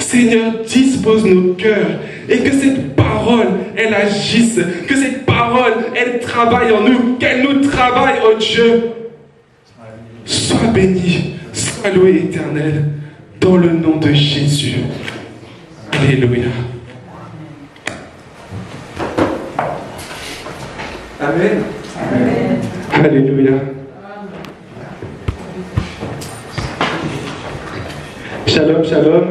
Seigneur, dispose nos cœurs et que cette parole, elle agisse, que cette parole, elle travaille en nous, qu'elle nous travaille, oh Dieu. Sois béni, sois loué éternel, dans le nom de Jésus. Alléluia. Amen. Amen. Alléluia. Shalom, shalom.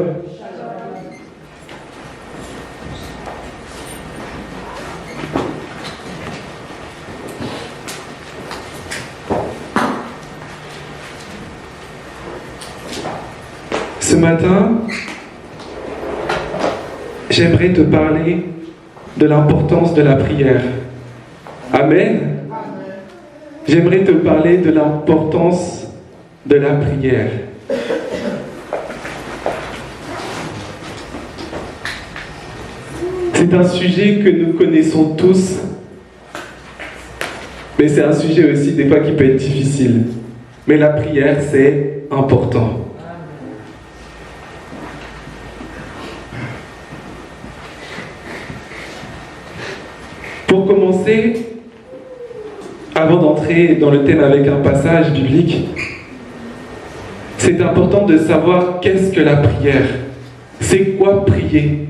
Ce matin, j'aimerais te parler de l'importance de la prière. Amen. J'aimerais te parler de l'importance de la prière. C'est un sujet que nous connaissons tous, mais c'est un sujet aussi des fois qui peut être difficile. Mais la prière, c'est important. Pour commencer, avant d'entrer dans le thème avec un passage biblique, c'est important de savoir qu'est-ce que la prière. C'est quoi prier?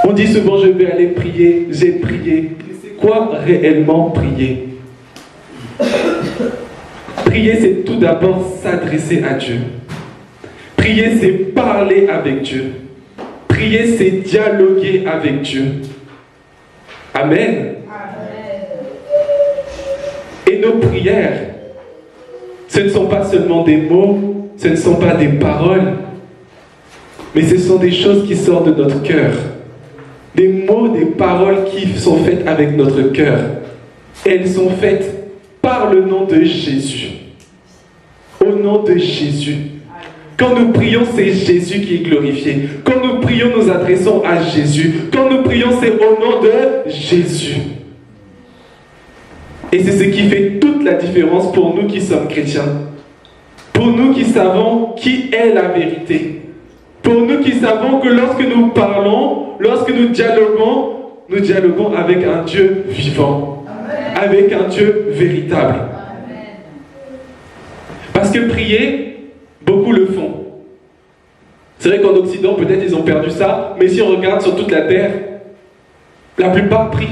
On dit souvent je vais aller prier, j'ai prié. Mais c'est quoi réellement prier? Prier, c'est tout d'abord s'adresser à Dieu. Prier, c'est parler avec Dieu. Prier, c'est dialoguer avec Dieu. Amen. Et nos prières, ce ne sont pas seulement des mots, ce ne sont pas des paroles, mais ce sont des choses qui sortent de notre cœur. Des mots, des paroles qui sont faites avec notre cœur. Elles sont faites par le nom de Jésus. Au nom de Jésus. Quand nous prions, c'est Jésus qui est glorifié. Quand nous prions, nous adressons à Jésus. Quand nous prions, c'est au nom de Jésus. Et c'est ce qui fait toute la différence pour nous qui sommes chrétiens. Pour nous qui savons qui est la vérité. Pour nous qui savons que lorsque nous parlons, lorsque nous dialoguons avec un Dieu vivant. Amen. Avec un Dieu véritable. Amen. Parce que prier, beaucoup le font. C'est vrai qu'en Occident, peut-être ils ont perdu ça, mais si on regarde sur toute la terre, la plupart prient.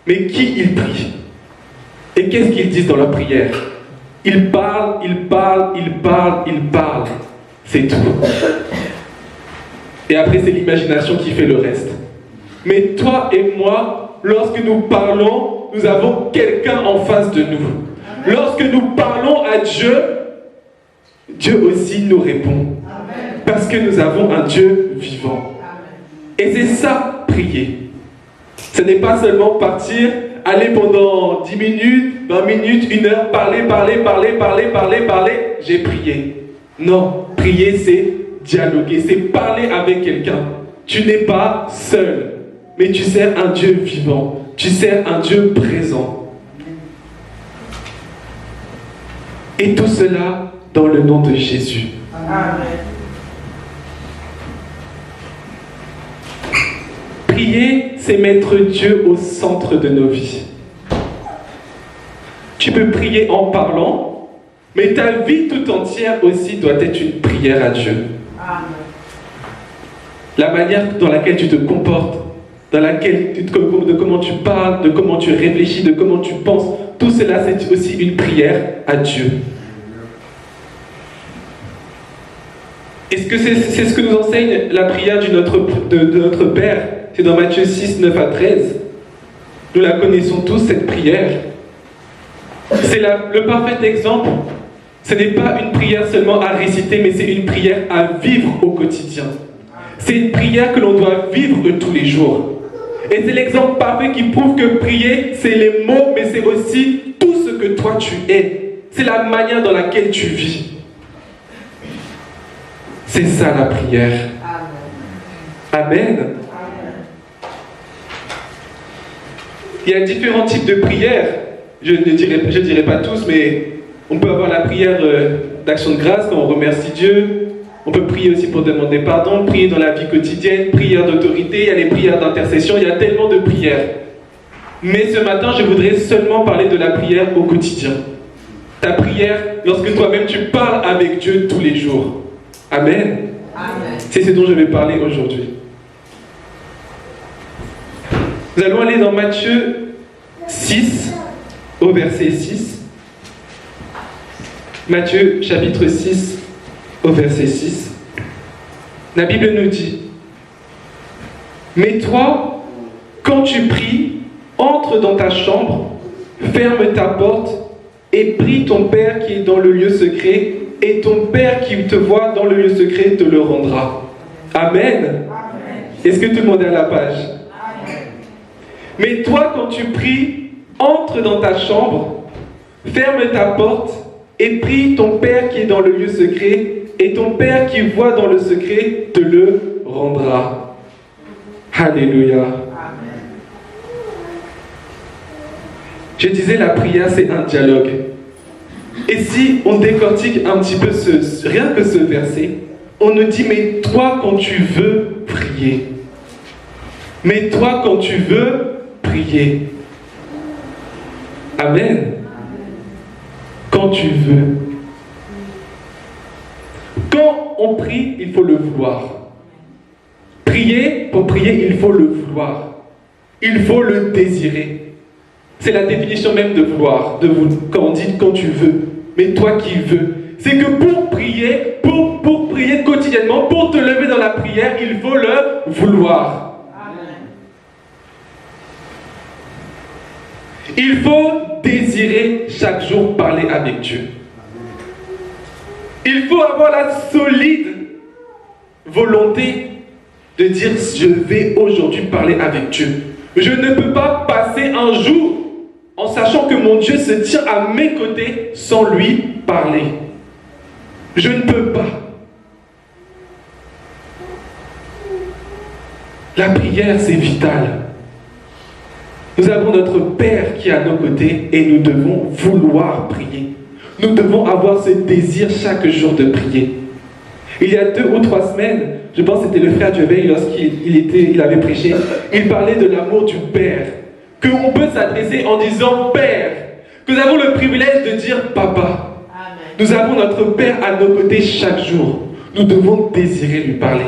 Mais qui ils prient? Et qu'est-ce qu'ils disent dans leur prière? Ils parlent, ils parlent, ils parlent, ils parlent. C'est tout. Et après, c'est l'imagination qui fait le reste. Mais toi et moi, lorsque nous parlons, nous avons quelqu'un en face de nous. Lorsque nous parlons à Dieu, Dieu aussi nous répond. Parce que nous avons un Dieu vivant. Et c'est ça, prier. Ce n'est pas seulement partir, aller pendant 10 minutes, 20 minutes, 1 heure, parler, j'ai prié. Non, prier c'est dialoguer, c'est parler avec quelqu'un. Tu n'es pas seul, mais tu sers un Dieu vivant, tu sers un Dieu présent. Et tout cela dans le nom de Jésus. Amen. Prier, c'est mettre Dieu au centre de nos vies. Tu peux prier en parlant, mais ta vie tout entière aussi doit être une prière à Dieu. Amen. La manière dans laquelle tu te comportes, de comment tu parles, de comment tu réfléchis, de comment tu penses, tout cela c'est aussi une prière à Dieu. Est-ce que c'est ce que nous enseigne la prière de notre Père? C'est dans Matthieu 6, 9 à 13. Nous la connaissons tous, cette prière. C'est le parfait exemple. Ce n'est pas une prière seulement à réciter, mais c'est une prière à vivre au quotidien. C'est une prière que l'on doit vivre tous les jours. Et c'est l'exemple parfait qui prouve que prier, c'est les mots, mais c'est aussi tout ce que toi tu es. C'est la manière dans laquelle tu vis. C'est ça la prière. Amen. Amen. Il y a différents types de prières. Je ne dirai pas tous, mais on peut avoir la prière d'action de grâce quand on remercie Dieu. On peut prier aussi pour demander pardon, prier dans la vie quotidienne, prière d'autorité, il y a les prières d'intercession, il y a tellement de prières. Mais ce matin, je voudrais seulement parler de la prière au quotidien. Ta prière lorsque toi-même tu parles avec Dieu tous les jours. Amen. Amen. C'est ce dont je vais parler aujourd'hui. Nous allons aller dans Matthieu 6, au verset 6. Matthieu chapitre 6, au verset 6. La Bible nous dit: mais toi, quand tu pries, entre dans ta chambre, ferme ta porte et prie ton Père qui est dans le lieu secret, et ton Père qui te voit dans le lieu secret te le rendra. Amen. Amen. Est-ce que tout le monde est à la page? Amen. Mais toi, quand tu pries, entre dans ta chambre, ferme ta porte et prie ton Père qui est dans le lieu secret, et ton Père qui voit dans le secret te le rendra. Alléluia. Amen. Je disais, la prière, c'est un dialogue. Et si on décortique un petit peu rien que ce verset, on nous dit, mais toi quand tu veux prier, mais toi quand tu veux prier. Amen. Quand tu veux. Quand on prie, il faut le vouloir. Prier, pour prier, il faut le vouloir. Il faut le désirer. C'est la définition même de vouloir, quand on dit quand tu veux. Mais toi qui veux. C'est que pour prier, pour prier quotidiennement, pour te lever dans la prière, il faut le vouloir. Amen. Il faut désirer chaque jour parler avec Dieu. Il faut avoir la solide volonté de dire, je vais aujourd'hui parler avec Dieu. Je ne peux pas passer un jour en sachant que mon Dieu se tient à mes côtés sans lui parler. Je ne peux pas. La prière, c'est vital. Nous avons notre Père qui est à nos côtés et nous devons vouloir prier. Nous devons avoir ce désir chaque jour de prier. Il y a 2 ou 3 semaines, je pense que c'était le frère Duveil, lorsqu'il avait prêché, il parlait de l'amour du Père. Qu'on peut s'adresser en disant Père. Que nous avons le privilège de dire Papa. Amen. Nous avons notre Père à nos côtés chaque jour. Nous devons désirer lui parler.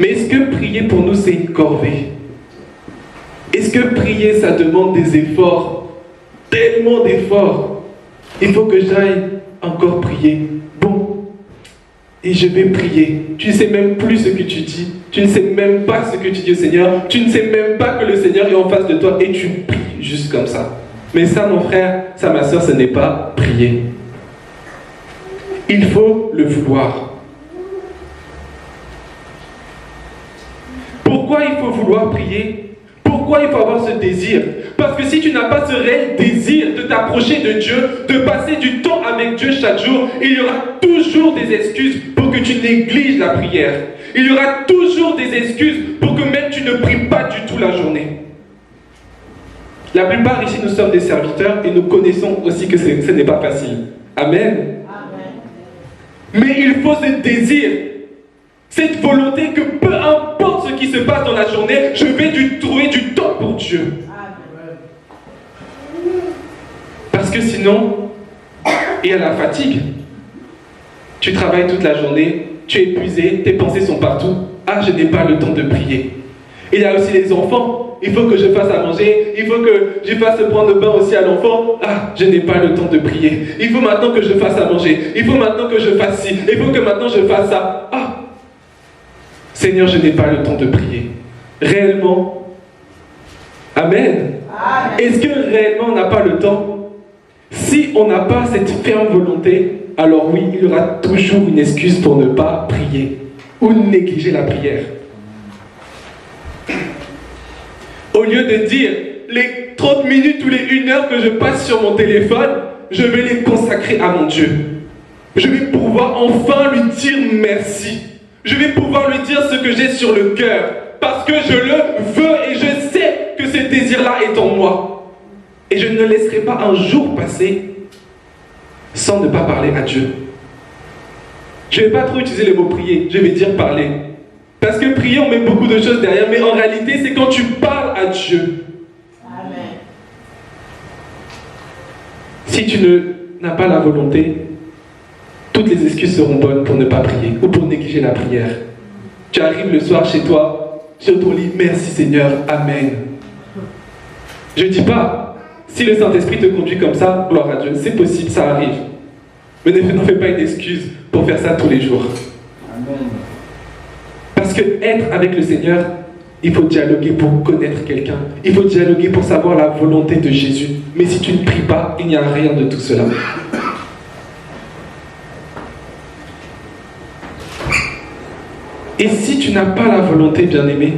Mais est-ce que prier pour nous c'est une corvée? Est-ce que prier ça demande des efforts? Tellement d'efforts. Il faut que j'aille encore prier. Bon, et je vais prier. Tu ne sais même plus ce que tu dis. Tu ne sais même pas ce que tu dis au Seigneur. Tu ne sais même pas que le Seigneur est en face de toi et tu pries juste comme ça. Mais ça, mon frère, ça, ma soeur, ce n'est pas prier. Il faut le vouloir. Pourquoi il faut vouloir prier? Pourquoi il faut avoir ce désir? Parce que si tu n'as pas ce réel désir de t'approcher de Dieu, de passer du temps avec Dieu chaque jour, il y aura toujours des excuses pour que tu négliges la prière. Il y aura toujours des excuses pour que même tu ne pries pas du tout la journée. La plupart ici, nous sommes des serviteurs et nous connaissons aussi que ce n'est pas facile. Amen. Amen. Mais il faut ce désir, cette volonté que peu importe ce qui se passe dans la journée, je vais trouver du temps pour Dieu. Amen. Parce que sinon, il y a la fatigue. Tu travailles toute la journée, tu es épuisé, tes pensées sont partout. Ah, je n'ai pas le temps de prier. Il y a aussi les enfants. Il faut que je fasse à manger. Il faut que je fasse prendre le bain aussi à l'enfant. Ah, je n'ai pas le temps de prier. Il faut maintenant que je fasse à manger. Il faut maintenant que je fasse ci. Il faut que maintenant je fasse ça. Ah, Seigneur, je n'ai pas le temps de prier. Réellement. Amen. Amen. Est-ce que réellement on n'a pas le temps? Si on n'a pas cette ferme volonté, alors oui, il y aura toujours une excuse pour ne pas prier ou négliger la prière. Au lieu de dire les 30 minutes ou les 1 heure que je passe sur mon téléphone, je vais les consacrer à mon Dieu. Je vais pouvoir enfin lui dire merci. Je vais pouvoir lui dire ce que j'ai sur le cœur. Parce que je le veux et je sais que ce désir-là est en moi. Et je ne laisserai pas un jour passer sans ne pas parler à Dieu. Je ne vais pas trop utiliser le mot prier, je vais dire parler. Parce que prier, on met beaucoup de choses derrière, mais en réalité, c'est quand tu parles à Dieu. Amen. Si tu n'as pas la volonté, toutes les excuses seront bonnes pour ne pas prier ou pour négliger la prière. Tu arrives le soir chez toi, sur ton lit, merci Seigneur, Amen. Je ne dis pas, si le Saint-Esprit te conduit comme ça, gloire à Dieu, c'est possible, ça arrive. Mais n'en fais pas une excuse pour faire ça tous les jours. Amen. Parce que être avec le Seigneur, il faut dialoguer pour connaître quelqu'un. Il faut dialoguer pour savoir la volonté de Jésus. Mais si tu ne pries pas, il n'y a rien de tout cela. Et si tu n'as pas la volonté, bien-aimé,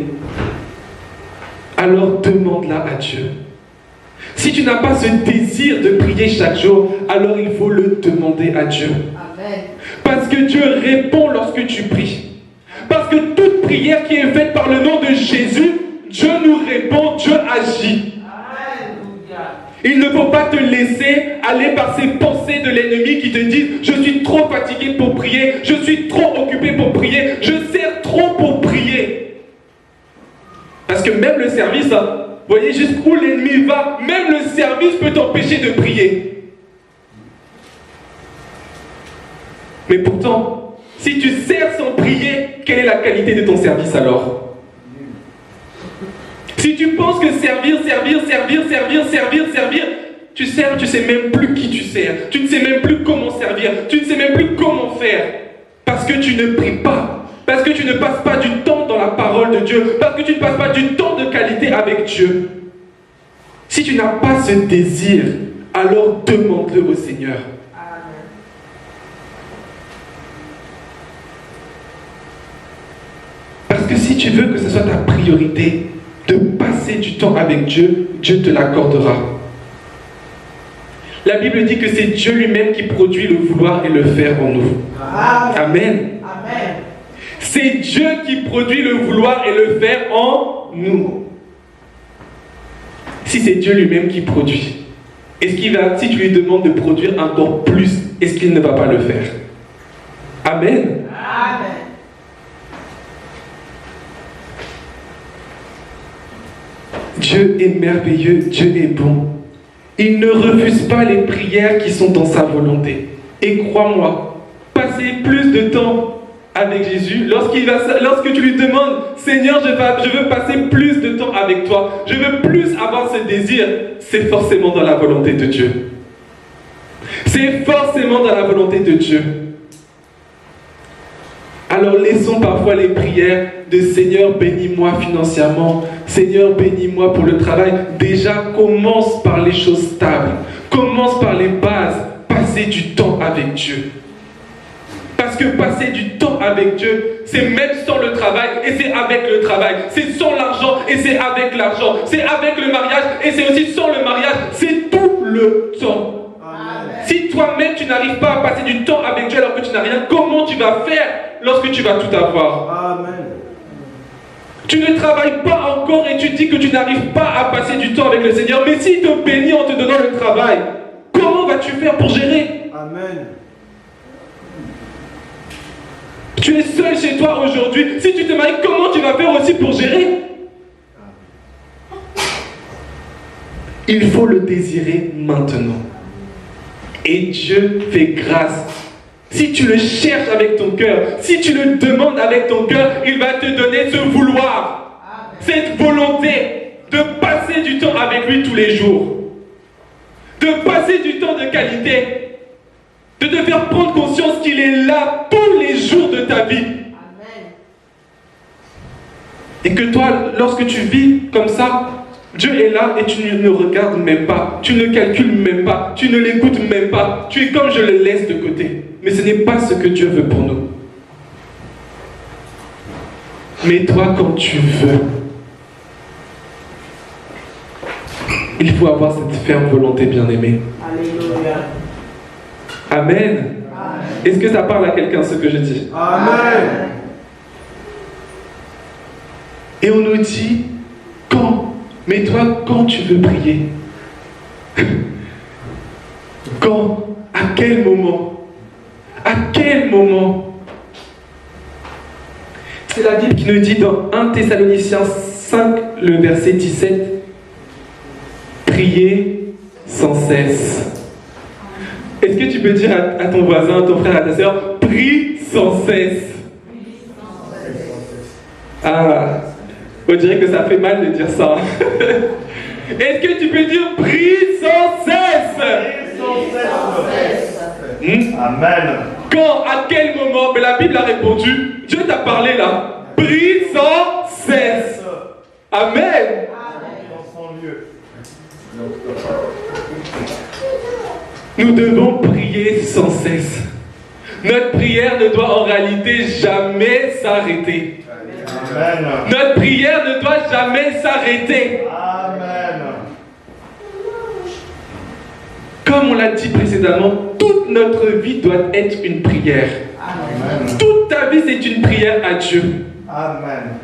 alors demande-la à Dieu. Si tu n'as pas ce désir de prier chaque jour, alors il faut le demander à Dieu. Amen. Parce que Dieu répond lorsque tu pries. Parce que toute prière qui est faite par le nom de Jésus, Dieu nous répond, Dieu agit. Il ne faut pas te laisser aller par ces pensées de l'ennemi qui te disent « Je suis trop fatigué pour prier, je suis trop occupé pour prier, je sers trop pour prier. » Parce que même le service, vous voyez jusqu'où l'ennemi va, même le service peut t'empêcher de prier. Mais pourtant, si tu sers sans prier, quelle est la qualité de ton service alors? Si tu penses que servir, tu sers, tu ne sais même plus qui tu sers, tu ne sais même plus comment servir, tu ne sais même plus comment faire, parce que tu ne pries pas, parce que tu ne passes pas du temps dans la parole de Dieu, parce que tu ne passes pas du temps de qualité avec Dieu. Si tu n'as pas ce désir, alors demande-le au Seigneur. Parce que si tu veux que ce soit ta priorité, de passer du temps avec Dieu, Dieu te l'accordera. La Bible dit que c'est Dieu lui-même qui produit le vouloir et le faire en nous. Amen. Amen. C'est Dieu qui produit le vouloir et le faire en nous. Si c'est Dieu lui-même qui produit, est-ce qu'il va, si tu lui demandes de produire encore plus, est-ce qu'il ne va pas le faire? Amen. Amen. Dieu est merveilleux, Dieu est bon. Il ne refuse pas les prières qui sont dans sa volonté. Et crois-moi, passer plus de temps avec Jésus, lorsque tu lui demandes, Seigneur, je veux passer plus de temps avec toi, je veux plus avoir ce désir, c'est forcément dans la volonté de Dieu. C'est forcément dans la volonté de Dieu. Alors laissons parfois les prières de Seigneur, bénis-moi financièrement, Seigneur, bénis-moi pour le travail. Déjà, commence par les choses stables. Commence par les bases. Passer du temps avec Dieu. Parce que passer du temps avec Dieu, c'est même sans le travail et c'est avec le travail. C'est sans l'argent et c'est avec l'argent. C'est avec le mariage et c'est aussi sans le mariage. C'est tout le temps. Amen. Si toi-même tu n'arrives pas à passer du temps avec Dieu alors que tu n'as rien, comment tu vas faire lorsque tu vas tout avoir? Amen. Tu ne travailles pas encore et tu dis que tu n'arrives pas à passer du temps avec le Seigneur. Mais s'il te bénit en te donnant le travail, comment vas-tu faire pour gérer? Amen. Tu es seul chez toi aujourd'hui. Si tu te maries, comment tu vas faire aussi pour gérer? Il faut le désirer maintenant. Et Dieu fait grâce. Si tu le cherches avec ton cœur, si tu le demandes avec ton cœur, il va te donner ce vouloir, cette volonté de passer du temps avec lui tous les jours, de passer du temps de qualité, de te faire prendre conscience qu'il est là tous les jours de ta vie. Amen. Et que toi, lorsque tu vis comme ça, Dieu est là et tu ne le regardes même pas, tu ne le calcules même pas, tu ne l'écoutes même pas, tu es comme je le laisse de côté. Mais ce n'est pas ce que Dieu veut pour nous. Mais toi, quand tu veux, il faut avoir cette ferme volonté, bien-aimée. Alléluia. Amen. Amen. Est-ce que ça parle à quelqu'un ce que je dis? Amen. Et on nous dit, quand? Mais toi, quand tu veux prier? Quand? À quel moment? À quel moment? C'est la Bible qui nous dit dans 1 Thessaloniciens 5, le verset 17, priez sans cesse. Est-ce que tu peux dire à ton voisin, à ton frère, à ta soeur, prie sans cesse? Ah, on dirait que ça fait mal de dire ça. Est-ce que tu peux dire prie sans cesse? Amen. Quand, à quel moment? Mais la Bible a répondu. Dieu t'a parlé là. Prie sans cesse. Amen. Nous devons prier sans cesse. Notre prière ne doit en réalité jamais s'arrêter. Amen. Notre prière ne doit jamais s'arrêter. Amen. Comme on l'a dit précédemment, toute notre vie doit être une prière. Amen. Toute ta vie, c'est une prière à Dieu. Amen.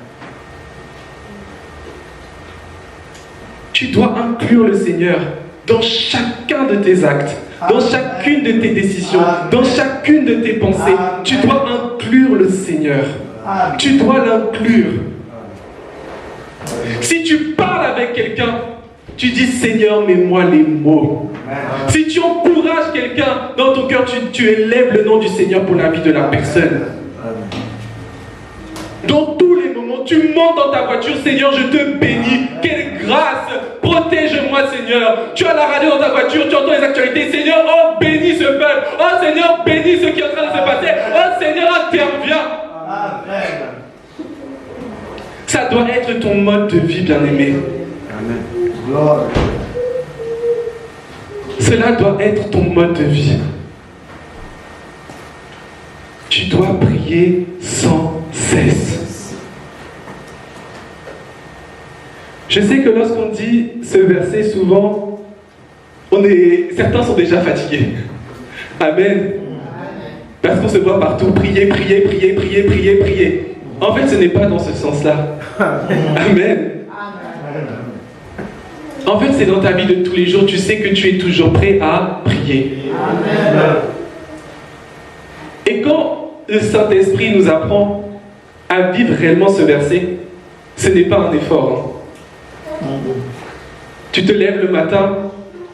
Tu dois inclure le Seigneur dans chacun de tes actes, dans chacune de tes décisions, dans chacune de tes pensées. Tu dois inclure le Seigneur. Tu dois l'inclure. Si tu parles avec quelqu'un, tu dis Seigneur, mets-moi les mots. Si tu encourages quelqu'un dans ton cœur, tu élèves le nom du Seigneur pour la vie de la personne. Dans tous les moments, tu montes dans ta voiture, Seigneur, je te bénis. Quelle grâce! Protège-moi, Seigneur. Tu as la radio dans ta voiture, tu entends les actualités. Seigneur, oh, bénis ce peuple. Oh, Seigneur, bénis ce qui est en train de se passer. Oh, Seigneur, interviens. Amen. Ça doit être ton mode de vie, bien-aimé. Amen. Gloire. Cela doit être ton mode de vie. Tu dois prier sans cesse. Je sais que lorsqu'on dit ce verset, souvent, certains sont déjà fatigués. Amen. Parce qu'on se voit partout, prier, prier, prier, prier, prier, prier. En fait, ce n'est pas dans ce sens-là. Amen. En fait, c'est dans ta vie de tous les jours, tu sais que tu es toujours prêt à prier. Amen. Et quand le Saint-Esprit nous apprend à vivre réellement ce verset, ce n'est pas un effort. Tu te lèves le matin,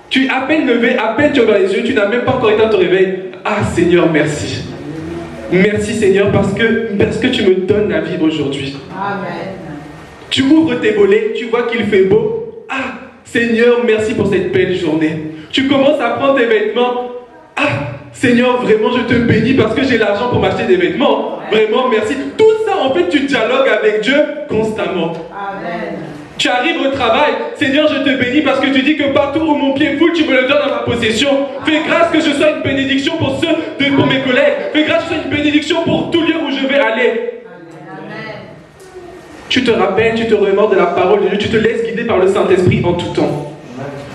tu es à peine levé, à peine tu ouvres les yeux, tu n'as même pas encore éteint ton réveil. Ah Seigneur, merci. Merci Seigneur parce que tu me donnes la vie aujourd'hui. Amen. Tu ouvres tes volets, tu vois qu'il fait beau. Ah Seigneur, merci pour cette belle journée. Tu commences à prendre tes vêtements. Ah Seigneur, vraiment je te bénis parce que j'ai l'argent pour m'acheter des vêtements. Vraiment merci. Tout ça en fait tu dialogues avec Dieu constamment. Amen. Tu arrives au travail, Seigneur, je te bénis parce que tu dis que partout où mon pied foule, tu me le donnes dans ma possession. Fais grâce que je sois une bénédiction pour mes collègues. Fais grâce que je sois une bénédiction pour tout lieu où je vais aller. Amen. Tu te rappelles, tu te remémores de la parole de Dieu, tu te laisses guider par le Saint-Esprit en tout temps.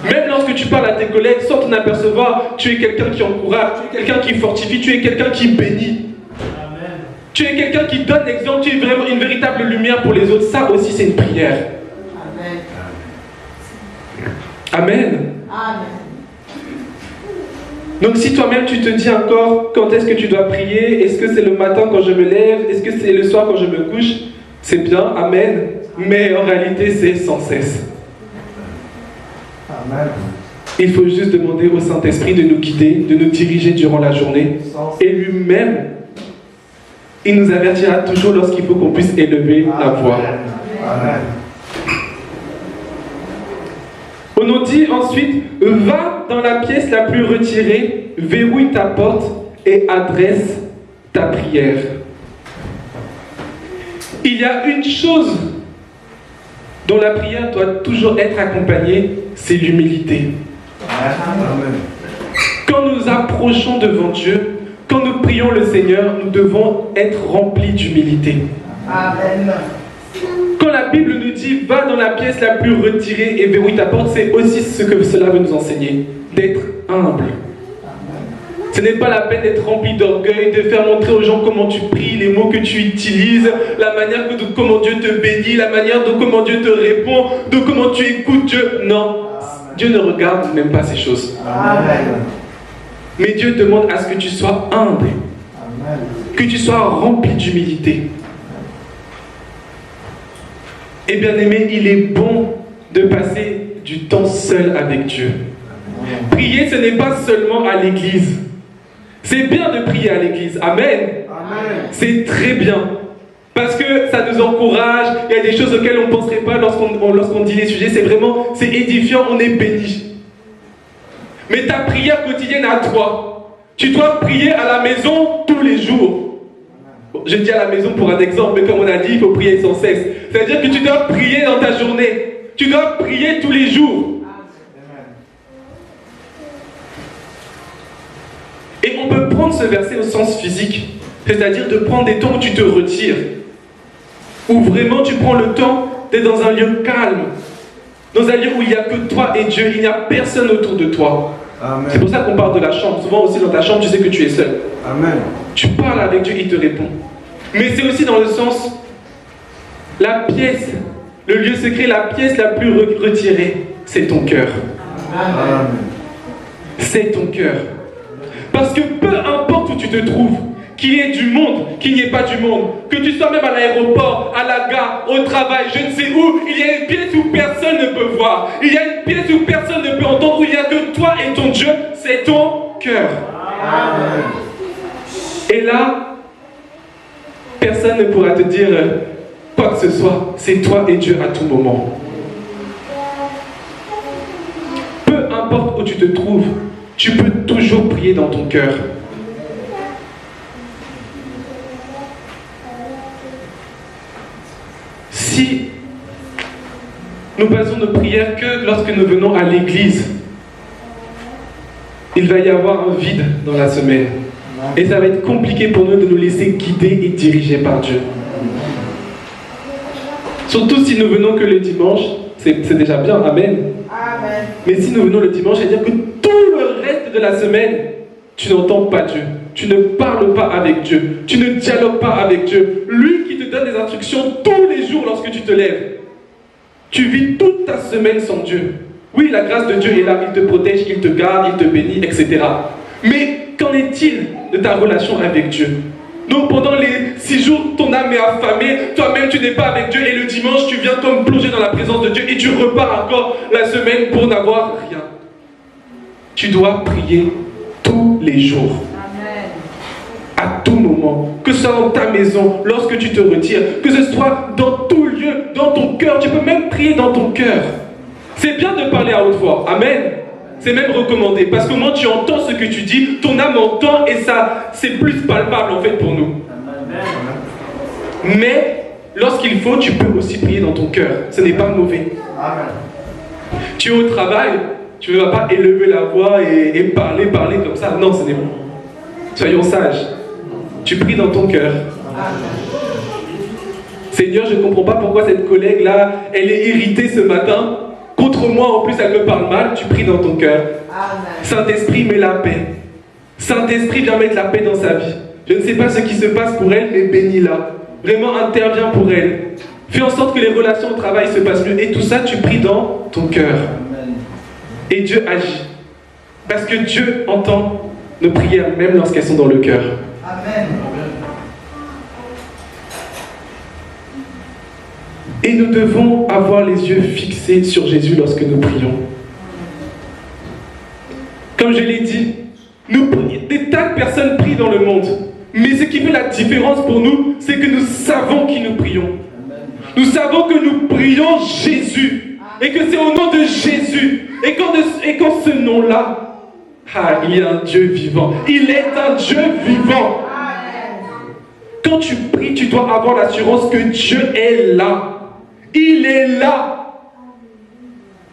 Même lorsque tu parles à tes collègues, sans t'en apercevoir, tu es quelqu'un qui encourage, tu es quelqu'un qui fortifie, tu es quelqu'un qui bénit. Amen. Tu es quelqu'un qui donne l'exemple, tu es vraiment une véritable lumière pour les autres. Ça aussi, c'est une prière. Amen. Amen. Donc si toi-même tu te dis encore quand est-ce que tu dois prier, est-ce que c'est le matin quand je me lève, est-ce que c'est le soir quand je me couche, c'est bien, amen. Mais en réalité c'est sans cesse. Amen. Il faut juste demander au Saint-Esprit de nous guider, de nous diriger durant la journée. Et lui-même, il nous avertira toujours lorsqu'il faut qu'on puisse élever la voix. Amen. On nous dit ensuite, va dans la pièce la plus retirée, verrouille ta porte et adresse ta prière. Il y a une chose dont la prière doit toujours être accompagnée, c'est l'humilité. Amen. Quand nous approchons devant Dieu, quand nous prions le Seigneur, nous devons être remplis d'humilité. Amen. Quand la Bible nous dit « Va dans la pièce la plus retirée et verrouille ta porte », c'est aussi ce que cela veut nous enseigner, d'être humble. Ce n'est pas la peine d'être rempli d'orgueil, de faire montrer aux gens comment tu pries, les mots que tu utilises, la manière de comment Dieu te bénit, la manière de comment Dieu te répond, de comment tu écoutes Dieu. Non, Dieu ne regarde même pas ces choses. Amen. Mais Dieu demande à ce que tu sois humble, Amen. que tu sois rempli d'humilité. Et bien aimé, il est bon de passer du temps seul avec Dieu. Prier, ce n'est pas seulement à l'église. C'est bien de prier à l'église. Amen. Amen. C'est très bien. Parce que ça nous encourage. Il y a des choses auxquelles on ne penserait pas lorsqu'on dit les sujets. C'est édifiant, on est béni. Mais ta prière quotidienne à toi, tu dois prier à la maison tous les jours. Bon, je dis à la maison pour un exemple, mais comme on a dit, il faut prier sans cesse. C'est-à-dire que tu dois prier dans ta journée. Tu dois prier tous les jours. Et on peut prendre ce verset au sens physique, c'est-à-dire de prendre des temps où tu te retires, où vraiment tu prends le temps d'être dans un lieu calme, dans un lieu où il n'y a que toi et Dieu, il n'y a personne autour de toi. Amen. C'est pour ça qu'on parle de la chambre. Souvent aussi dans ta chambre, tu sais que tu es seul. Amen. Tu parles avec Dieu, il te répond. Mais c'est aussi dans le sens, la pièce, le lieu secret, la pièce la plus retirée, c'est ton cœur. Amen. C'est ton cœur. Parce que peu importe où tu te trouves, qu'il y ait du monde, qu'il n'y ait pas du monde, que tu sois même à l'aéroport, à la gare, au travail, je ne sais où, il y a une pièce où personne ne peut voir. Il y a une pièce où personne ne peut entendre, où il n'y a que toi et ton Dieu, c'est ton cœur. Amen. Et là, personne ne pourra te dire quoi que ce soit. C'est toi et Dieu à tout moment. Peu importe où tu te trouves, tu peux toujours prier dans ton cœur. Si nous passons nos prières que lorsque nous venons à l'église, il va y avoir un vide dans la semaine. Et ça va être compliqué pour nous de nous laisser guider et diriger par Dieu. Surtout si nous venons que le dimanche, c'est déjà bien, amen. Amen. Mais si nous venons le dimanche, c'est-à-dire que tout le reste de la semaine, tu n'entends pas Dieu. Tu ne parles pas avec Dieu. Tu ne dialogues pas avec Dieu. Lui qui te donne des instructions tous les jours lorsque tu te lèves. Tu vis toute ta semaine sans Dieu. Oui, la grâce de Dieu est là. Il te protège, il te garde, il te bénit, etc. Mais qu'en est-il de ta relation avec Dieu? Donc pendant les 6 jours, ton âme est affamée, toi-même tu n'es pas avec Dieu, et le dimanche tu viens comme plonger dans la présence de Dieu et tu repars encore la semaine pour n'avoir rien. Tu dois prier tous les jours, Amen. à tout moment, que ce soit dans ta maison, lorsque tu te retires, que ce soit dans tout lieu, dans ton cœur, tu peux même prier dans ton cœur. C'est bien de parler à haute voix, amen. C'est même recommandé, parce qu'au moins tu entends ce que tu dis, ton âme entend et ça, c'est plus palpable en fait pour nous. Mais lorsqu'il faut, tu peux aussi prier dans ton cœur. Ce n'est pas mauvais. Amen. Tu es au travail, tu ne vas pas élever la voix et parler comme ça. Non, ce n'est pas. Soyons sages. Tu pries dans ton cœur. Seigneur, je ne comprends pas pourquoi cette collègue-là, elle est irritée ce matin. Contre moi, en plus, elle me parle mal. Tu pries dans ton cœur. Saint-Esprit, mets la paix. Saint-Esprit, viens mettre la paix dans sa vie. Je ne sais pas ce qui se passe pour elle, mais bénis-la. Vraiment, interviens pour elle. Fais en sorte que les relations au travail se passent mieux. Et tout ça, tu pries dans ton cœur. Et Dieu agit. Parce que Dieu entend nos prières, même lorsqu'elles sont dans le cœur. Amen. Et nous devons avoir les yeux fixés sur Jésus lorsque nous prions. Comme je l'ai dit, des tas de personnes prient dans le monde. Mais ce qui fait la différence pour nous, c'est que nous savons qui nous prions. Nous savons que nous prions Jésus. Et que c'est au nom de Jésus. Et quand ce nom-là, il y a un Dieu vivant. Il est un Dieu vivant. Quand tu pries, tu dois avoir l'assurance que Dieu est là. Il est là.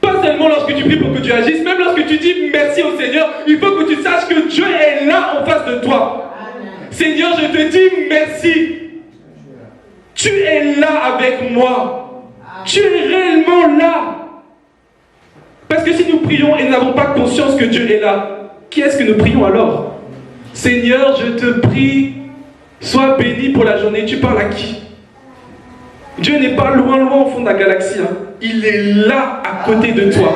Pas seulement lorsque tu pries pour que Dieu agisse, même lorsque tu dis merci au Seigneur, il faut que tu saches que Dieu est là en face de toi. Seigneur, je te dis merci. Tu es là avec moi. Tu es réellement là. Parce que si nous prions et nous n'avons pas conscience que Dieu est là, qui est-ce que nous prions alors? Seigneur, je te prie, sois béni pour la journée. Tu parles à qui? Dieu n'est pas loin au fond de la galaxie. Il est là à côté de toi.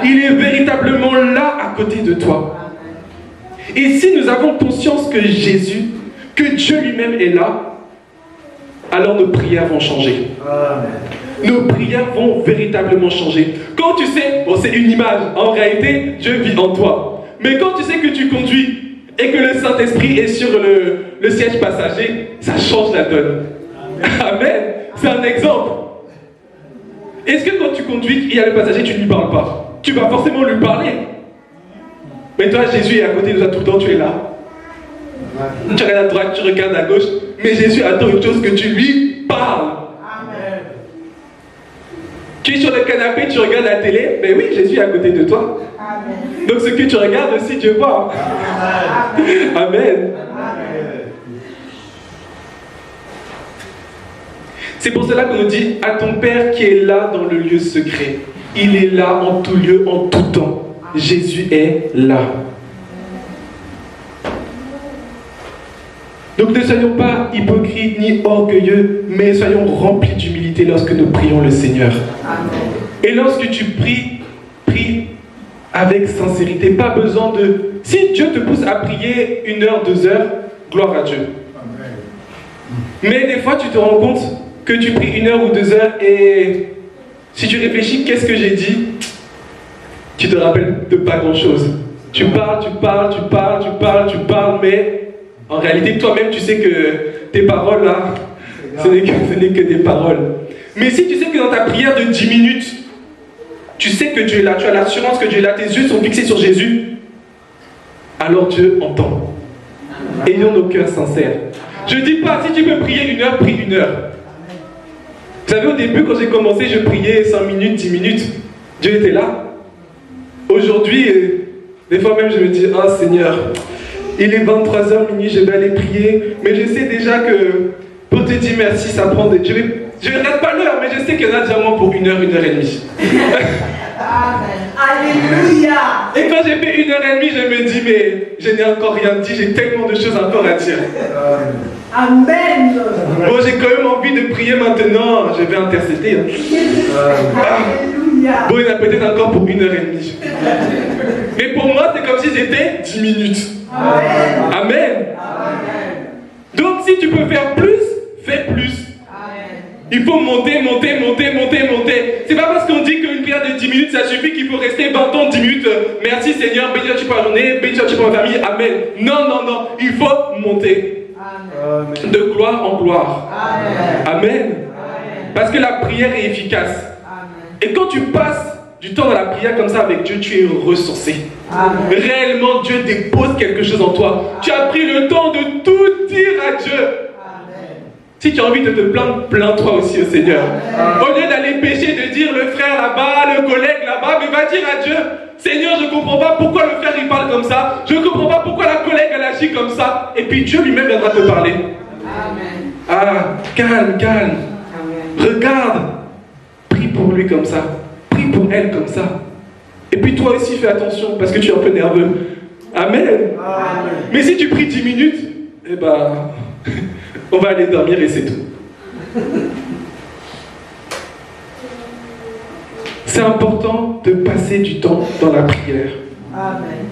Il est véritablement là à côté de toi. Et si nous avons conscience que Jésus, que Dieu lui-même est là, alors nos prières vont changer. nos prières vont véritablement changer. Quand tu sais, bon c'est une image, en réalité, Dieu vit en toi. Mais quand tu sais que tu conduis et que le Saint-Esprit est sur le siège passager, ça change la donne. Amen. C'est un exemple. Est-ce que quand tu conduis, il y a le passager, tu ne lui parles pas? Tu vas forcément lui parler. Mais toi, Jésus est à côté de toi tout le temps, tu es là. Tu regardes à droite, tu regardes à gauche, mais Jésus attend une chose, que tu lui parles. Amen. Tu es sur le canapé, tu regardes la télé, mais oui, Jésus est à côté de toi. Amen. Donc ce que tu regardes aussi, Dieu voit. Amen. Amen. C'est pour cela qu'on nous dit à ton Père qui est là dans le lieu secret. Il est là en tout lieu, en tout temps. Jésus est là. Donc ne soyons pas hypocrites ni orgueilleux, mais soyons remplis d'humilité lorsque nous prions le Seigneur. Amen. Et lorsque tu prie avec sincérité. Pas besoin de... Si Dieu te pousse à prier 1 heure, 2 heures, gloire à Dieu. Mais des fois, tu te rends compte que tu pries 1 heure ou 2 heures et si tu réfléchis, qu'est-ce que j'ai dit? Tu te rappelles de pas grand-chose. Tu parles, mais en réalité, toi-même, tu sais que tes paroles, là, ce n'est que des paroles. Mais si tu sais que dans ta prière de 10 minutes, tu sais que Dieu est là, tu as l'assurance que Dieu est là, tes yeux sont fixés sur Jésus, alors Dieu entend. Ayons nos cœurs sincères. Je ne dis pas, si tu peux prier 1 heure, prie 1 heure. Vous savez, au début, quand j'ai commencé, je priais 5 minutes, 10 minutes. Dieu était là. Aujourd'hui, des fois même, je me dis, oh Seigneur, il est 23h minuit, je vais aller prier. Mais je sais déjà que pour te dire merci, ça prend des... Je ne regarde pas l'heure, mais je sais qu'il y en a déjà moins pour 1 heure, 1 heure et demie. Amen. Alléluia. Et quand j'ai fait 1 heure et demie, je me dis, mais je n'ai encore rien dit, j'ai tellement de choses encore à dire. Amen. Bon, j'ai quand même envie de prier maintenant, je vais intercéder. Alléluia. Bon, il y en a peut-être encore pour 1 heure et demie. Mais pour moi, c'est comme si c'était 10 minutes. Amen. Amen. Amen. Donc, si tu peux faire plus, fais plus. Amen. Il faut monter. C'est pas parce qu'on dit qu'une prière de 10 minutes, ça suffit qu'il faut rester 20 ans, 10 minutes. Merci Seigneur, béni sois-tu pour la journée, béni sois-tu pour ma famille. Amen. Non. Il faut monter. Amen. De gloire en gloire. Amen. Amen. Amen. Parce que la prière est efficace. Amen. Et quand tu passes du temps dans la prière comme ça avec Dieu, tu es ressourcé. Amen. Réellement, Dieu dépose quelque chose en toi. Tu as pris le temps de tout dire à Dieu. Amen. Si tu as envie de te plaindre, plains-toi aussi au Seigneur. Au lieu d'aller pécher, de dire le frère là-bas, le collègue là-bas, mais va dire à Dieu, Seigneur, je ne comprends pas pourquoi le frère il parle comme ça. Je ne comprends pas pourquoi la collègue elle agit comme ça. Et puis Dieu lui-même viendra te parler. Amen. Ah, calme. Amen. Regarde. Prie pour lui comme ça. Prie pour elle comme ça. Et puis toi aussi fais attention parce que tu es un peu nerveux. Amen. Amen. Mais si tu pries 10 minutes, eh ben, on va aller dormir et c'est tout. C'est important de passer du temps dans la prière. Amen.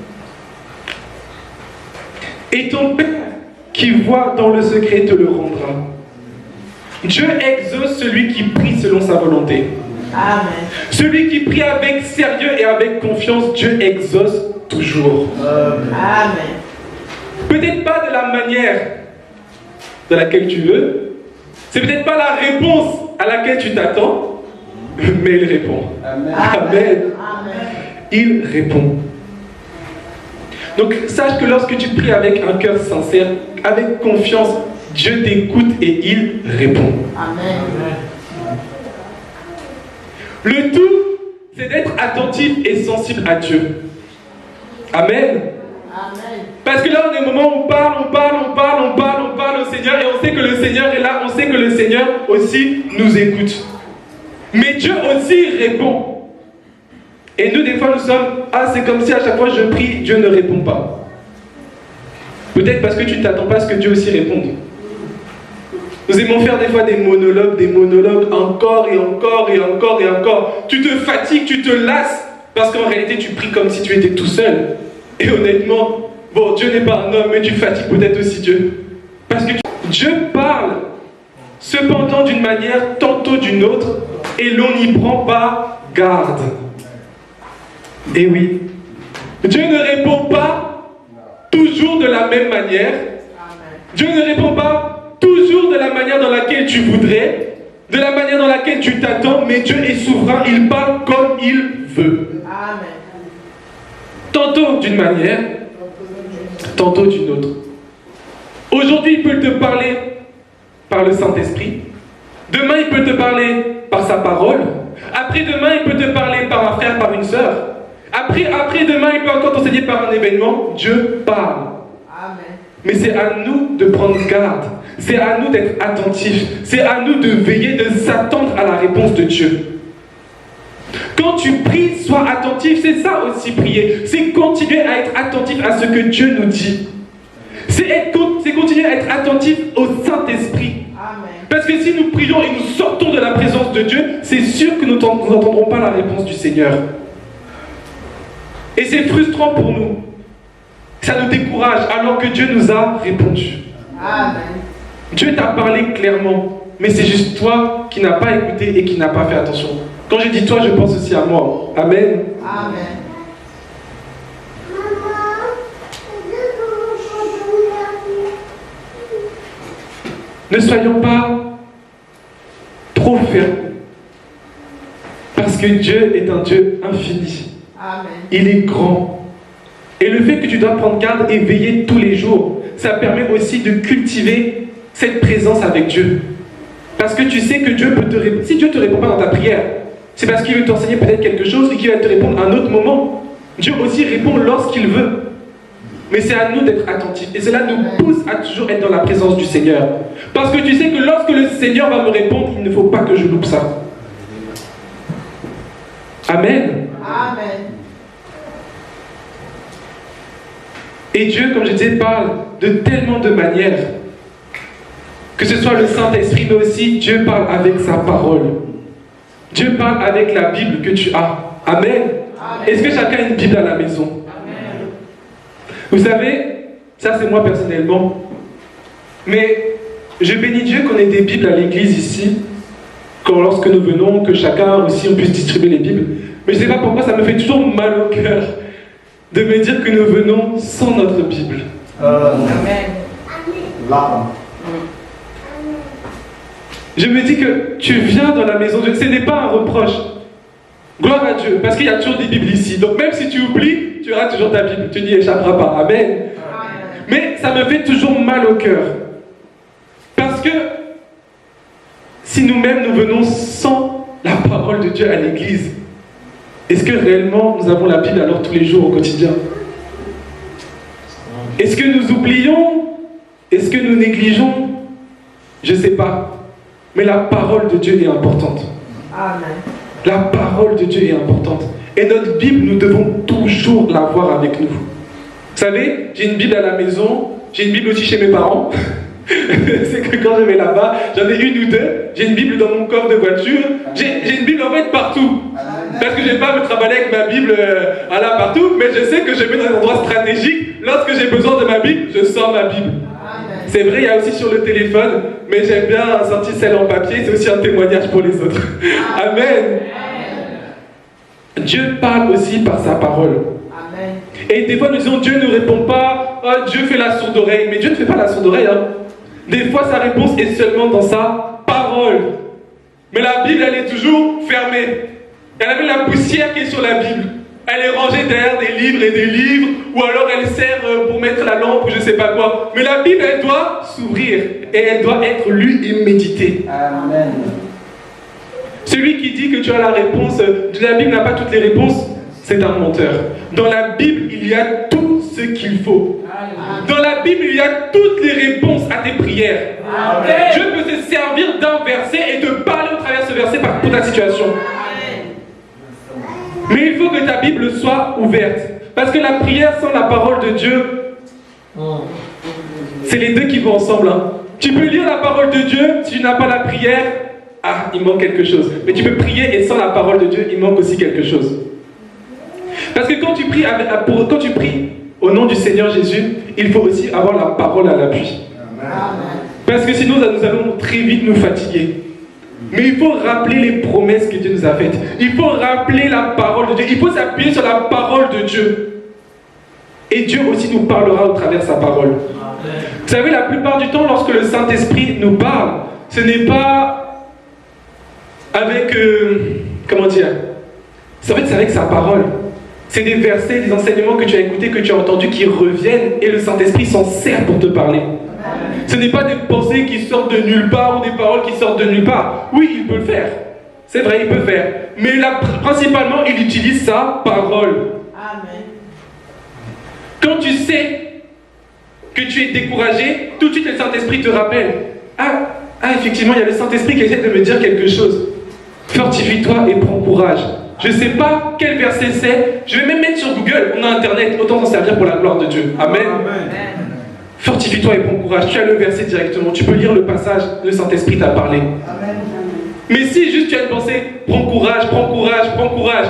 Et ton Père qui voit dans le secret te le rendra. Dieu exauce celui qui prie selon sa volonté. Amen. Celui qui prie avec sérieux et avec confiance, Dieu exauce toujours. Amen. Peut-être pas de la manière de laquelle tu veux. C'est peut-être pas la réponse à laquelle tu t'attends, mais il répond. Amen. Amen. Il répond. Donc sache que lorsque tu pries avec un cœur sincère, avec confiance, Dieu t'écoute et il répond. Amen. Le tout, c'est d'être attentif et sensible à Dieu. Amen. Amen. Parce que là, on est au moment où on parle au Seigneur et on sait que le Seigneur est là, on sait que le Seigneur aussi nous écoute. Mais Dieu aussi répond. Et nous, des fois, nous sommes, c'est comme si à chaque fois je prie, Dieu ne répond pas. Peut-être parce que tu ne t'attends pas à ce que Dieu aussi réponde. Nous aimons faire des fois des monologues, encore et encore. Tu te fatigues, tu te lasses, parce qu'en réalité, tu pries comme si tu étais tout seul. Et honnêtement, bon, Dieu n'est pas un homme, mais tu fatigues peut-être aussi Dieu. Parce que Dieu parle, cependant d'une manière, tantôt d'une autre, et l'on n'y prend pas garde. Et oui, Dieu ne répond pas toujours de la même manière. Dieu ne répond pas toujours de la manière dans laquelle tu voudrais, de la manière dans laquelle tu t'attends, mais Dieu est souverain, il parle comme il veut. Amen. Tantôt d'une manière, tantôt d'une autre. Aujourd'hui, il peut te parler par le Saint-Esprit. Demain, il peut te parler par sa parole. Après-demain, il peut te parler par un frère, par une sœur. Après-demain, il peut encore t'enseigner par un événement. Dieu parle. Amen. Mais c'est à nous de prendre garde. C'est à nous d'être attentifs. C'est à nous de veiller, de s'attendre à la réponse de Dieu. Quand tu pries, sois attentif. C'est ça aussi prier. C'est continuer à être attentif à ce que Dieu nous dit. C'est continuer à être attentif au Saint-Esprit. Amen. Parce que si nous prions et nous sortons de la présence de Dieu, c'est sûr que nous n'entendrons pas la réponse du Seigneur. Et c'est frustrant pour nous. Ça nous décourage alors que Dieu nous a répondu. Amen. Dieu t'a parlé clairement, mais c'est juste toi qui n'as pas écouté et qui n'as pas fait attention. Quand je dis toi, je pense aussi à moi. Amen. Amen. Ne soyons pas trop fermes. Parce que Dieu est un Dieu infini. Amen. Il est grand. Et le fait que tu dois prendre garde et veiller tous les jours, ça permet aussi de cultiver cette présence avec Dieu. Parce que tu sais que Dieu peut te répondre. Si Dieu ne te répond pas dans ta prière, c'est parce qu'il veut t'enseigner peut-être quelque chose et qu'il va te répondre à un autre moment. Dieu aussi répond lorsqu'il veut. Mais c'est à nous d'être attentifs. Et cela nous pousse à toujours être dans la présence du Seigneur. Parce que tu sais que lorsque le Seigneur va me répondre, il ne faut pas que je loupe ça. Amen. Amen. Et Dieu, comme je disais, parle de tellement de manières. Que ce soit le Saint-Esprit, mais aussi Dieu parle avec sa parole. Dieu parle avec la Bible que tu as. Amen. Amen. Est-ce que chacun a une Bible à la maison? Amen. Vous savez, ça c'est moi personnellement. Mais je bénis Dieu qu'on ait des Bibles à l'église ici. Lorsque nous venons, que chacun aussi on puisse distribuer les Bibles. Mais je ne sais pas pourquoi ça me fait toujours mal au cœur de me dire que nous venons sans notre Bible. Amen. Là. Je me dis que tu viens dans la maison de Dieu. Ce n'est pas un reproche. Gloire à Dieu, parce qu'il y a toujours des Bibles ici. Donc même si tu oublies, tu auras toujours ta Bible. Tu n'y échapperas pas. Amen. Amen. Mais ça me fait toujours mal au cœur. Parce que si nous-mêmes nous venons sans la parole de Dieu à l'église, est-ce que réellement nous avons la Bible alors tous les jours au quotidien? Est-ce que nous oublions? Est-ce que nous négligeons? Je ne sais pas. Mais la parole de Dieu est importante. Amen. La parole de Dieu est importante. Et notre Bible, nous devons toujours l'avoir avec nous. Vous savez, j'ai une Bible à la maison, j'ai une Bible aussi chez mes parents. C'est que quand je vais là-bas, j'en ai une ou deux. J'ai une Bible dans mon coffre de voiture. J'ai une Bible en fait partout. Parce que je ne vais pas me travailler avec ma Bible partout, mais je sais que je mets dans un endroit stratégique. Lorsque j'ai besoin de ma Bible, je sors ma Bible. C'est vrai, il y a aussi sur le téléphone, mais j'aime bien sortir celle en papier, c'est aussi un témoignage pour les autres. Amen. Dieu parle aussi par sa parole. Amen. Et des fois nous disons Dieu ne répond pas, oh, Dieu fait la sourde oreille, mais Dieu ne fait pas la sourde oreille. Hein. Des fois sa réponse est seulement dans sa parole. Mais la Bible elle est toujours fermée. Elle avait la poussière qui est sur la Bible. Elle est rangée derrière des livres, ou alors elle sert pour mettre la lampe ou je ne sais pas quoi. Mais la Bible, elle doit s'ouvrir et elle doit être lue et méditée. Amen. Celui qui dit que tu as la réponse, la Bible n'a pas toutes les réponses, c'est un menteur. Dans la Bible, il y a tout ce qu'il faut. Dans la Bible, il y a toutes les réponses à tes prières. Amen. Dieu peut se servir d'un verset et de parler au travers de ce verset pour ta situation. Mais il faut que ta Bible soit ouverte. Parce que la prière sans la parole de Dieu, c'est les deux qui vont ensemble. Hein. Tu peux lire la parole de Dieu, si tu n'as pas la prière, il manque quelque chose. Mais tu peux prier et sans la parole de Dieu, il manque aussi quelque chose. Parce que quand tu pries, au nom du Seigneur Jésus, il faut aussi avoir la parole à l'appui. Parce que sinon, nous allons très vite nous fatiguer. Mais il faut rappeler les promesses que Dieu nous a faites. Il faut rappeler la parole de Dieu. Il faut s'appuyer sur la parole de Dieu. Et Dieu aussi nous parlera au travers de sa parole. Vous savez, la plupart du temps, lorsque le Saint-Esprit nous parle, ce n'est pas avec... comment dire? En fait, c'est avec sa parole. C'est des versets, des enseignements que tu as écoutés, que tu as entendus, qui reviennent, et le Saint-Esprit s'en sert pour te parler. Ce n'est pas des pensées qui sortent de nulle part ou des paroles qui sortent de nulle part. Oui, il peut le faire. C'est vrai, il peut le faire. Mais là, principalement, il utilise sa parole. Amen. Quand tu sais que tu es découragé, tout de suite le Saint-Esprit te rappelle. Effectivement, il y a le Saint-Esprit qui essaie de me dire quelque chose. Fortifie-toi et prends courage. Je ne sais pas quel verset c'est. Je vais même mettre sur Google. On a Internet, autant s'en servir pour la gloire de Dieu. Amen. Amen. Fortifie-toi et prends courage. Tu as le verset directement. Tu peux lire le passage. Le Saint-Esprit t'a parlé. Amen. Mais si juste tu as une pensée, prends courage, prends courage, prends courage.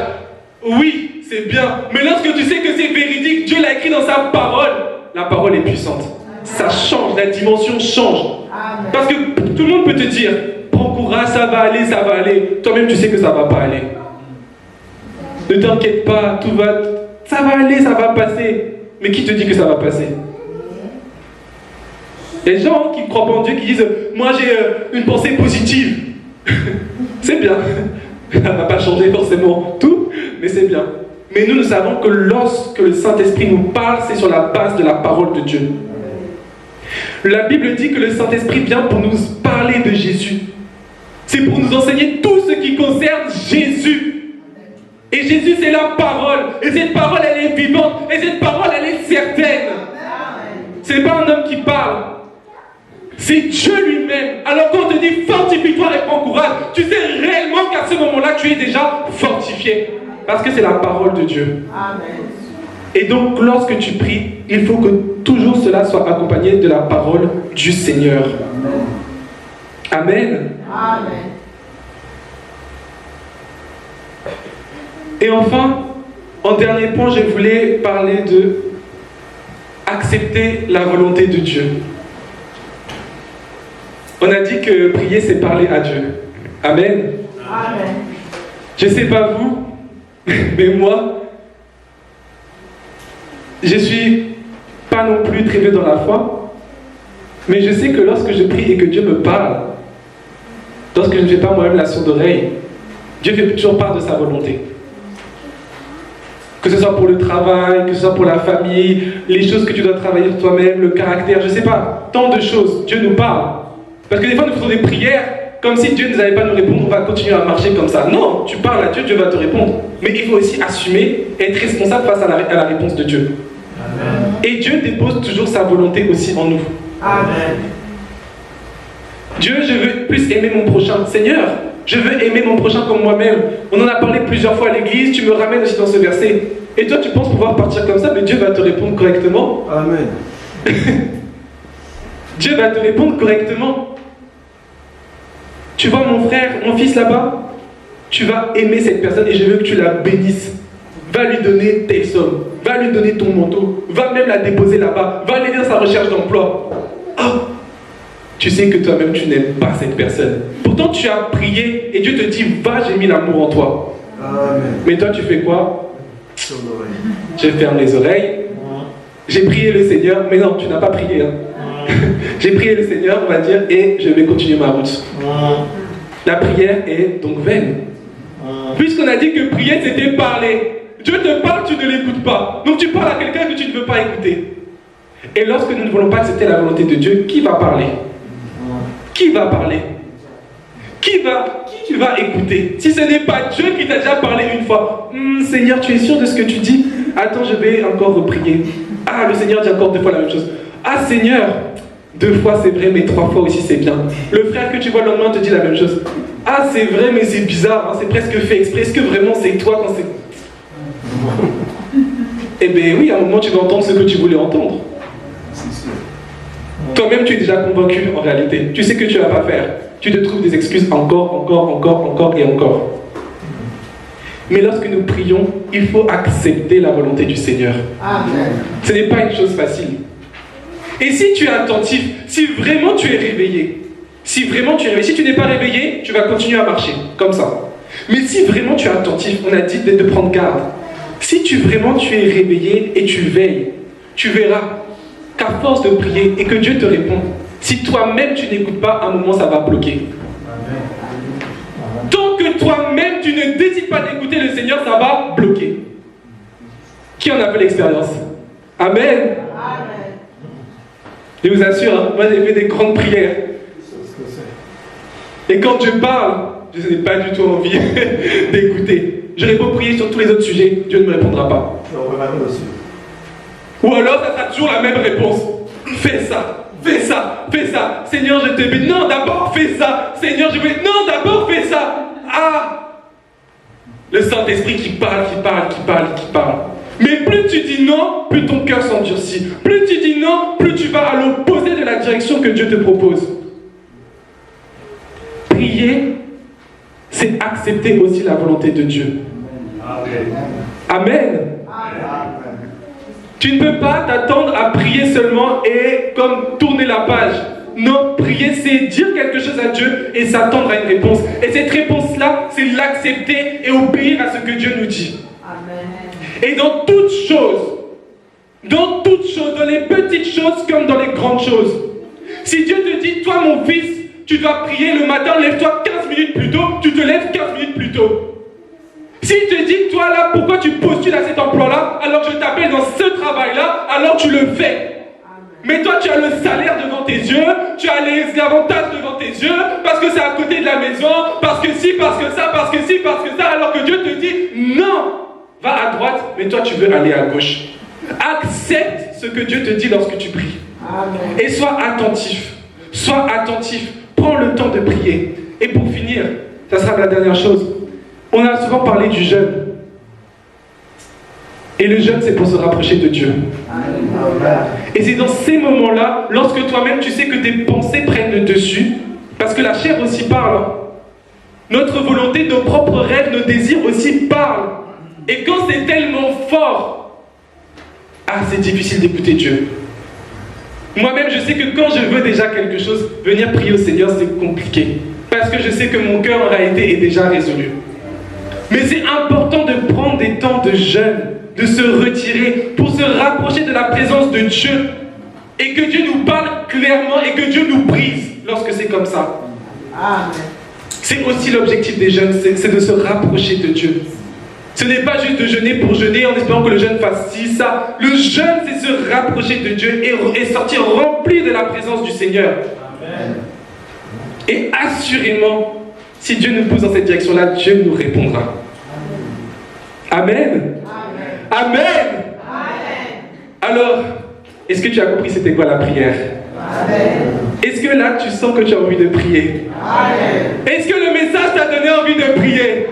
Oui, c'est bien. Mais lorsque tu sais que c'est véridique, Dieu l'a écrit dans sa parole, la parole est puissante. Ça change, la dimension change. Amen. Parce que tout le monde peut te dire, prends courage, ça va aller, ça va aller. Toi-même, tu sais que ça ne va pas aller. Ne t'inquiète pas, tout va... Ça va aller, ça va passer. Mais qui te dit que ça va passer? Les gens qui ne croient pas en Dieu, qui disent, moi j'ai une pensée positive. C'est bien. Ça ne va pas changer forcément tout, mais c'est bien. Mais nous savons que lorsque le Saint-Esprit nous parle, c'est sur la base de la parole de Dieu. La Bible dit que le Saint-Esprit vient pour nous parler de Jésus. C'est pour nous enseigner tout ce qui concerne Jésus. Et Jésus, c'est la parole. Et cette parole, elle est vivante. Et cette parole, elle est certaine. Ce n'est pas un homme qui parle. C'est Dieu lui-même. Alors quand on te dit fortifie-toi et prends courage, tu sais réellement qu'à ce moment-là, tu es déjà fortifié. Parce que c'est la parole de Dieu. Amen. Et donc, lorsque tu pries, il faut que toujours cela soit accompagné de la parole du Seigneur. Amen. Amen. Et enfin, en dernier point, je voulais parler de accepter la volonté de Dieu. On a dit que prier, c'est parler à Dieu. Amen. Amen. Je ne sais pas vous, mais moi, je ne suis pas non plus très vieux dans la foi, mais je sais que lorsque je prie et que Dieu me parle, lorsque je ne fais pas moi-même la sourde oreille, Dieu fait toujours part de sa volonté. Que ce soit pour le travail, que ce soit pour la famille, les choses que tu dois travailler sur toi-même, le caractère, je ne sais pas, tant de choses. Dieu nous parle. Parce que des fois, nous faisons des prières comme si Dieu ne allait pas nous répondre, on va continuer à marcher comme ça. Non, tu parles à Dieu, Dieu va te répondre. Mais il faut aussi assumer, être responsable face à la réponse de Dieu. Amen. Et Dieu dépose toujours sa volonté aussi en nous. Amen. Dieu, je veux plus aimer mon prochain. Seigneur, je veux aimer mon prochain comme moi-même. On en a parlé plusieurs fois à l'église, tu me ramènes aussi dans ce verset. Et toi, tu penses pouvoir partir comme ça, mais Dieu va te répondre correctement. Amen. Dieu va te répondre correctement. Tu vois mon frère, mon fils là-bas, tu vas aimer cette personne et je veux que tu la bénisses. Va lui donner tes sommes, va lui donner ton manteau, va même la déposer là-bas, va l'aider dans sa recherche d'emploi. Oh, tu sais que toi-même tu n'aimes pas cette personne. Pourtant tu as prié et Dieu te dit, va, j'ai mis l'amour en toi. Amen. Mais toi tu fais quoi? Je ferme les oreilles. J'ai prié le Seigneur, mais non, tu n'as pas prié. Hein. J'ai prié le Seigneur, on va dire, et je vais continuer ma route. La prière est donc vaine. Puisqu'on a dit que prier, c'était parler. Dieu te parle, tu ne l'écoutes pas. Donc tu parles à quelqu'un que tu ne veux pas écouter. Et lorsque nous ne voulons pas accepter la volonté de Dieu, qui va parler? Qui va parler? Qui tu vas écouter? Si ce n'est pas Dieu qui t'a déjà parlé une fois. Seigneur, tu es sûr de ce que tu dis? Attends, je vais encore reprier. Ah, le Seigneur dit encore 2 fois la même chose. Ah, Seigneur, 2 fois c'est vrai, mais 3 fois aussi c'est bien. Le frère que tu vois le lendemain te dit la même chose. Ah, c'est vrai, mais c'est bizarre, hein, c'est presque fait exprès. Est-ce que vraiment c'est toi quand c'est... Eh bien oui, à un moment tu vas entendre ce que tu voulais entendre. Toi-même tu es déjà convaincu en réalité. Tu sais que tu ne vas pas faire. Tu te trouves des excuses encore et encore. Mais lorsque nous prions, il faut accepter la volonté du Seigneur. Amen. Ce n'est pas une chose facile. Et si tu es attentif, si vraiment tu es réveillé, Si vraiment tu es réveillé, si tu n'es pas réveillé, tu vas continuer à marcher, comme ça. Mais si vraiment tu es attentif, on a dit de prendre garde. Si vraiment tu es réveillé et tu veilles, tu verras qu'à force de prier et que Dieu te répond, si toi-même tu n'écoutes pas, à un moment ça va bloquer. Tant que toi-même tu ne décides pas d'écouter le Seigneur, ça va bloquer. Qui en a fait l'expérience? Amen. Je vous assure, hein, moi j'ai fait des grandes prières. Et quand je parle, je n'ai pas du tout envie d'écouter. J'aurais beau prier sur tous les autres sujets, Dieu ne me répondra pas. Ou alors, ça sera toujours la même réponse. Fais ça, fais ça, fais ça. Seigneur, je te bénis. Non, d'abord fais ça. Seigneur, je bénis. Non, d'abord fais ça. Ah! Le Saint-Esprit qui parle, qui parle, qui parle, qui parle. Mais plus tu dis non, plus ton cœur s'endurcit. Plus tu dis non, plus tu vas à l'opposé de la direction que Dieu te propose. Prier, c'est accepter aussi la volonté de Dieu. Amen. Tu ne peux pas t'attendre à prier seulement et comme tourner la page. Non, prier, c'est dire quelque chose à Dieu et s'attendre à une réponse. Et cette réponse-là, c'est l'accepter et obéir à ce que Dieu nous dit. Amen. Et dans toutes choses, dans les petites choses comme dans les grandes choses, si Dieu te dit, toi mon fils, tu dois prier le matin, lève-toi 15 minutes plus tôt, tu te lèves 15 minutes plus tôt. S'il te dit, toi là, pourquoi tu postules à cet emploi-là, alors que je t'appelle dans ce travail-là, alors tu le fais. Mais toi, tu as le salaire devant tes yeux, tu as les avantages devant tes yeux, parce que c'est à côté de la maison, parce que si, parce que ça, parce que si, parce que ça, alors que Dieu te dit, non, va à droite, mais toi, tu veux aller à gauche. Accepte ce que Dieu te dit lorsque tu pries. Amen. Et sois attentif. Sois attentif. Prends le temps de prier. Et pour finir, ça sera la dernière chose. On a souvent parlé du jeûne. Et le jeûne, c'est pour se rapprocher de Dieu. Et c'est dans ces moments-là, lorsque toi-même, tu sais que tes pensées prennent le dessus, parce que la chair aussi parle. Notre volonté, nos propres rêves, nos désirs aussi parlent. Et quand c'est tellement fort, c'est difficile d'écouter Dieu. Moi-même, je sais que quand je veux déjà quelque chose, venir prier au Seigneur, c'est compliqué. Parce que je sais que mon cœur, en réalité, est déjà résolu. Mais c'est important de prendre des temps de jeûne, de se retirer pour se rapprocher de la présence de Dieu. Et que Dieu nous parle clairement et que Dieu nous brise lorsque c'est comme ça. Amen. C'est aussi l'objectif des jeûnes, c'est de se rapprocher de Dieu. Ce n'est pas juste de jeûner pour jeûner en espérant que le jeûne fasse ci, ça. Le jeûne, c'est se rapprocher de Dieu et sortir rempli de la présence du Seigneur. Amen. Et assurément, si Dieu nous pousse dans cette direction-là, Dieu nous répondra. Amen. Amen. Amen. Amen. Alors, est-ce que tu as compris c'était quoi la prière? Amen. Est-ce que là, tu sens que tu as envie de prier? Amen. Est-ce que le message t'a donné envie de prier? Amen.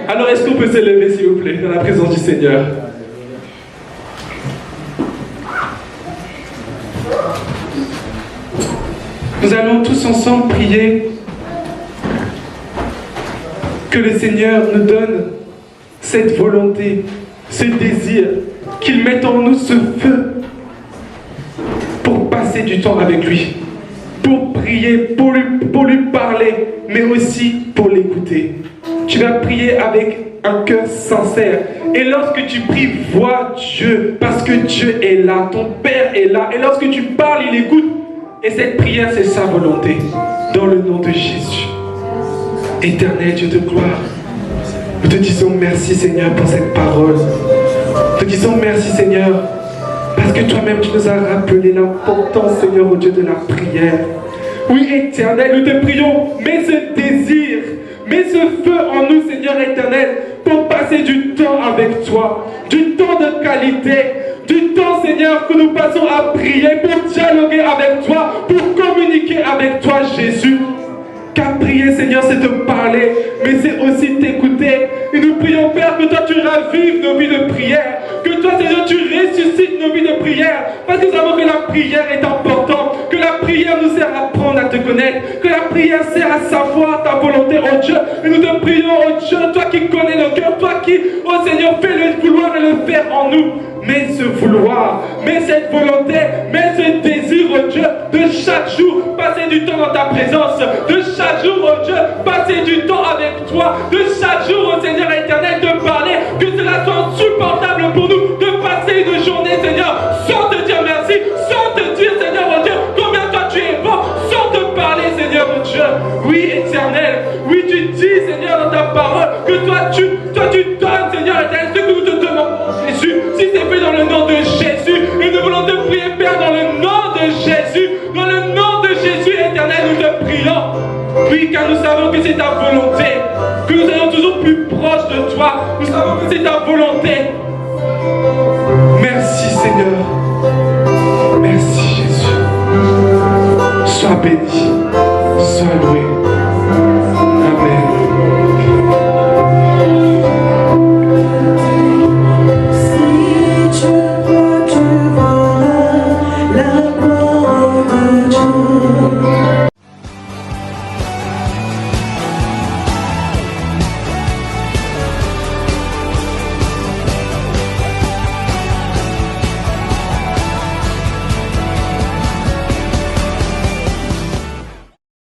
Alors, est-ce qu'on peut se lever, s'il vous plaît, dans la présence du Seigneur? Nous allons tous ensemble prier que le Seigneur nous donne cette volonté, ce désir, qu'il mette en nous ce feu pour passer du temps avec lui, pour prier, pour lui parler, mais aussi pour l'écouter. Tu vas prier avec un cœur sincère. Et lorsque tu pries, vois Dieu, parce que Dieu est là, ton Père est là. Et lorsque tu parles, il écoute. Et cette prière, c'est sa volonté. Dans le nom de Jésus. Éternel Dieu de gloire, nous te disons merci Seigneur pour cette parole. Nous te disons merci Seigneur, parce que toi-même tu nous as rappelé l'importance Seigneur au Dieu de la prière. Oui Éternel, nous te prions, mets ce désir, mets ce feu en nous Seigneur éternel, pour passer du temps avec toi, du temps de qualité, du temps Seigneur que nous passons à prier, pour dialoguer avec toi, pour communiquer avec toi Jésus. Car prier, Seigneur, c'est te parler, mais c'est aussi t'écouter. Et nous prions, Père, que toi tu ravives nos vies de prière. Que toi, Seigneur, tu ressuscites nos vies de prière. Parce que nous savons que la prière est importante. Que la prière nous sert à apprendre à te connaître. Que la prière sert à savoir ta volonté, oh Dieu. Et nous te prions, oh Dieu, toi qui connais nos cœurs, toi qui, oh Seigneur, fais le vouloir et le faire en nous. Mais ce vouloir, mais cette volonté, mais ce désir, oh Dieu, de chaque jour passer du temps dans ta présence, de chaque jour, oh Dieu, passer du temps avec toi, de chaque jour, oh Seigneur éternel, de parler, que cela soit insupportable pour nous, de passer une journée, Seigneur, sans te dire merci, sans te dire, Seigneur, oh Dieu, combien toi tu es bon, sans te parler, Seigneur, oh Dieu. Oui, éternel, oui, tu dis, Seigneur, dans ta parole, que toi tu donnes, Seigneur éternel, ce que nous te demandons, Jésus, si c'est fait dans le nom de Jésus, et nous voulons te prier, Père, dans le nom de Jésus, dans le nom de Jésus éternel, nous te prions. Oui, car nous savons que c'est ta volonté, que nous soyons toujours plus proches de toi, nous savons que c'est ta volonté. Merci Seigneur, merci Jésus, sois béni.